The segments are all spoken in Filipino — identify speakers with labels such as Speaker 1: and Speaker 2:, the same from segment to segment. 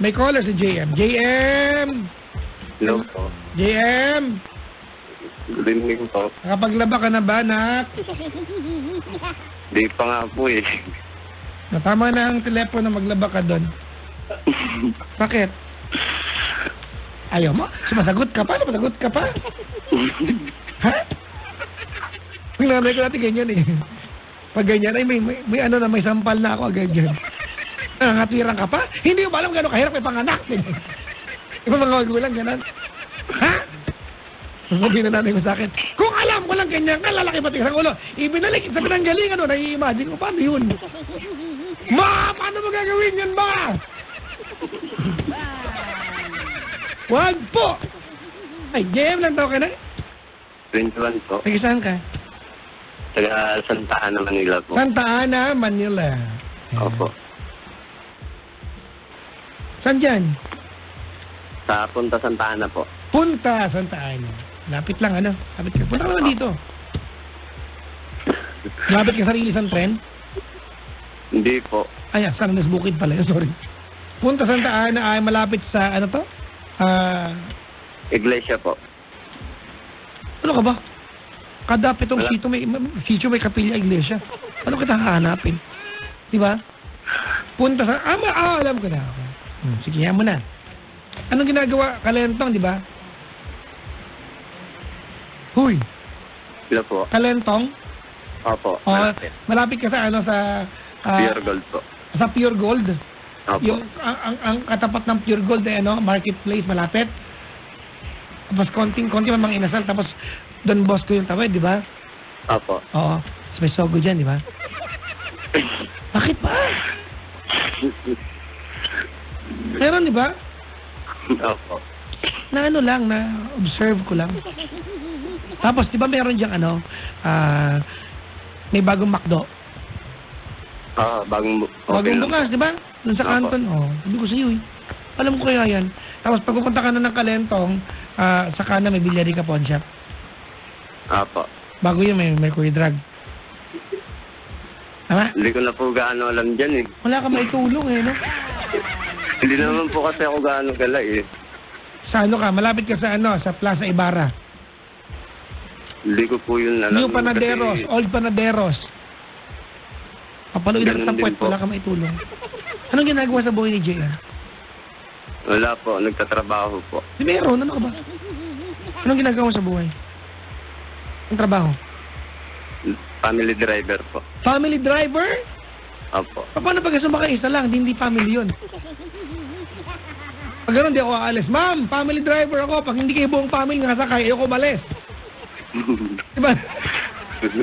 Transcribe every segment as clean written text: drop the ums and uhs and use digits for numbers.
Speaker 1: May caller si JM. JM!
Speaker 2: Hello po.
Speaker 1: JM!
Speaker 2: Good evening po.
Speaker 1: Nakapaglaba ka na ba, anak?
Speaker 2: Di pa nga po eh.
Speaker 1: Tama na ang telepono, maglaba ka doon. Bakit? Ayaw mo? Sumasagot ka pa? Sumasagot ka pa? Ha? Ang nanay ko natin ganyan eh. Pag ganyan, ay may ano na, may sampal na ako, ganyan. Nangangatirang ka pa? Hindi mo alam gano'ng kahirap may panganak. Iba mga magulang, gano'n. Ha? Sabihin na nanay ko sa akin, kung alam ko lang ganyan, kalalaki pati sa ulo, ibinalik sa pinanggalingan, ano, nai-imagine ko, paano yun? Ma, paano mo gagawin yan, ba? Wag po! Ay, JM lang daw ka na?
Speaker 2: 21 po.
Speaker 1: Sige, saan ka?
Speaker 2: Taga Santa Ana, Manila po.
Speaker 1: Santa Ana, Manila.
Speaker 2: Opo.
Speaker 1: Saan dyan?
Speaker 2: Sa Punta Santa Ana po.
Speaker 1: Punta Santa Ana. Lapit lang, ano? Lapit ka. Punta ka naman dito. Lapit ka sa Rilisan Tren?
Speaker 2: Hindi po.
Speaker 1: Ay, San Luis Bukid pala. Sorry. Punta Santa Ana ay malapit sa, ano to?
Speaker 2: Iglesia po.
Speaker 1: Ano ka ba? Kada pitong sitio may kapilya iglesia. Ano kita hahanapin? Di ba? Punta sa... alam ko na ako. Sige, yan mo na. Anong ginagawa? Kalentong, di ba? Huy!
Speaker 2: Sila po.
Speaker 1: Kalentong?
Speaker 2: Opo.
Speaker 1: Malapit ka sa ano sa...
Speaker 2: Pure Gold po.
Speaker 1: Sa Pure Gold?
Speaker 2: Opo.
Speaker 1: Yung ang katapat ng Pure Gold ay ano, marketplace malapit. Tapos konti mang inasal, tapos Don Bosco yung tawid, di ba?
Speaker 2: Opo.
Speaker 1: Oo. Tapos may sogo dyan, di ba? Bakit ba? Meron, di ba?
Speaker 2: Opo.
Speaker 1: Na ano lang, na observe ko lang. Tapos, di ba meron dyan ano, may bagong McDo.
Speaker 2: Bagong
Speaker 1: bukas, di ba? Doon sa Canton, sabi ko sa iyo eh. Alam ko kaya yan. Tapos pag pupunta ka na ng Kalentong, sa kanan may Villarica Pawn Shop.
Speaker 2: Opo.
Speaker 1: Bago yun, may Mercury Drug. Tama?
Speaker 2: Hindi ko na po gaano alam dyan eh.
Speaker 1: Wala ka may tulong eh, no?
Speaker 2: Hindi naman po kasi ako gaano gala eh.
Speaker 1: Sa ano ka, malapit ka sa ano, sa Plaza Ibarra.
Speaker 2: Hindi ko po yun alam.
Speaker 1: New Panaderos,
Speaker 2: kasi...
Speaker 1: Old Panaderos. Papaluin lang sa puwet, wala ka may tulong. Anong ginagawa sa buhay ni JM?
Speaker 2: Wala po, nagtatrabaho po.
Speaker 1: Si Meron, ano ka ba? Anong ginagawa sa buhay? Ang trabaho?
Speaker 2: Family driver po.
Speaker 1: Family driver?
Speaker 2: Opo.
Speaker 1: Paano pag sumakay isa lang, hindi family yun? Pag gano'n, di ako aalis. Ma'am, family driver ako. Pag hindi kayo buong family nakasakay, ayoko malis. Diba?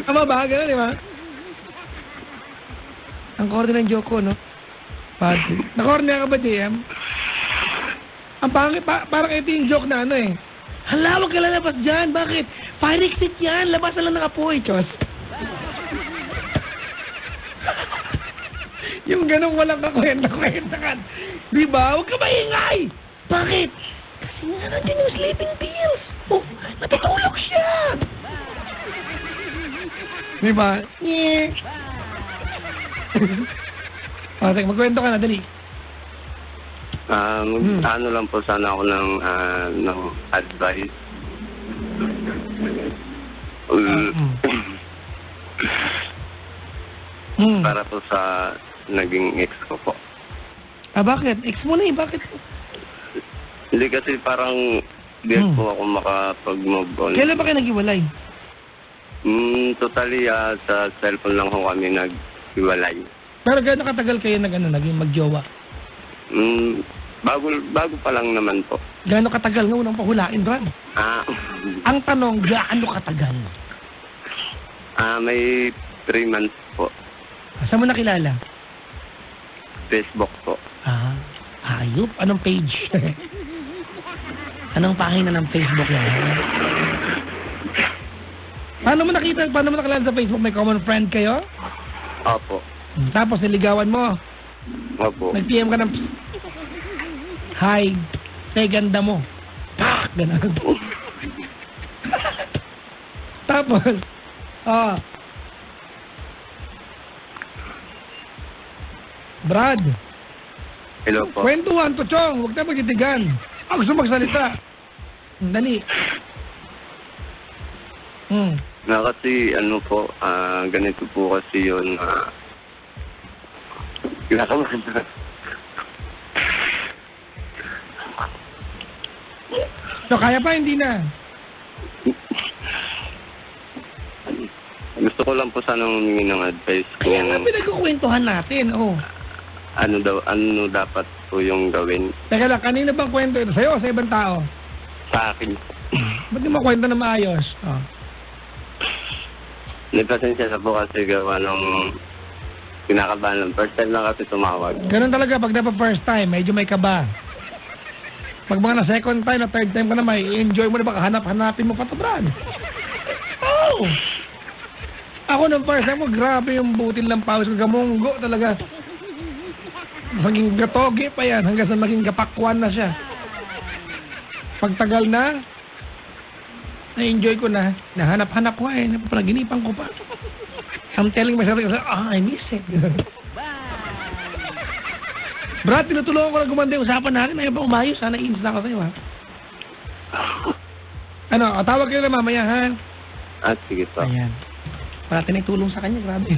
Speaker 1: Tama ba? Gano'n, di ba? Ang corny ng joke ko, no? Na-corny ka ba, JM? Ang pangit, parang ito yung joke na ano eh. Hala, wag ka lalabas dyan. Bakit? Fire exit yan. Labas na lang ng apoy, Diyos. Yung ganong walang kakwenta-kwentakan. Di ba? Huwag ka maingay. Bakit? Kasi nga nandiyan yung sleeping pills. Oh, natutulog siya. Di ba? Yeah. Okay, magkwento ka na, dali.
Speaker 2: Ano lang po sana ako ng advice. Para po sa naging ex ko po.
Speaker 1: Bakit? Ex mo na eh, bakit?
Speaker 2: Hindi kasi parang di po ako makapag-move on.
Speaker 1: Kailan ba kayo naghiwalay?
Speaker 2: Totally sa cellphone lang ho kami naghiwalay.
Speaker 1: Pero gaano katagal kayo naging magjowa?
Speaker 2: Bago pa lang naman po.
Speaker 1: Gaano katagal nga unang pahulain, Brad? Ang tanong, gaano katagal?
Speaker 2: May 3 months po.
Speaker 1: Saan mo nakilala?
Speaker 2: Facebook po.
Speaker 1: Ayop. Anong page? Anong pahina ng Facebook yan? Paano mo nakilala sa Facebook? May common friend kayo?
Speaker 2: Opo.
Speaker 1: Tapos niligawan mo?
Speaker 2: Opo.
Speaker 1: Nag-PM ka ng... Hi, say ganda mo. Pak! Ganun. Tapos, Brad,
Speaker 2: Hello po.
Speaker 1: Kwentuhan to, Chong. Huwag tayo magitigan. Ako gusto magsalita. Dali.
Speaker 2: Na kasi ano po, ganito po kasi yun na kinakabahan na.
Speaker 1: So, kaya pa, hindi na.
Speaker 2: Gusto ko lang po sana humingi ng advice kung
Speaker 1: Kaya nga pinagkukwentuhan natin, oh.
Speaker 2: ano dapat po yung gawin
Speaker 1: Teka lang, kanina bang kwento ito? Sa'yo o sa ibang tao?
Speaker 2: sa akin.
Speaker 1: Ba't di mo kwento na maayos? Oh.
Speaker 2: Nagpasensya na po kasi gawa ng kinakabahan lang. First time lang kasi tumawag.
Speaker 1: Ganun talaga pag na first time, medyo may kaba. Pag mga na second time, na third time ka na, may enjoy mo na baka hanap-hanapin mo pa ito, Brad. Oh! Ako nung first time mo, grabe yung butil ng pawis ko, gamunggo talaga. Maging gatoge pa yan, hanggang sa maging kapakwan na siya. Pagtagal na, na-enjoy ko na, nahanap-hanap ko napapaginipan ko pa. I'm telling myself, I miss it. Brad, tinutulungan ko na gumanda yung usapan natin. Ayaw pa umayos, sana inis na ako sa'yo, ha? Ano, tawag kayo na mamaya, ha?
Speaker 2: Sige po.
Speaker 1: Ayan. Wala tinay tulong sa kanya, grabe.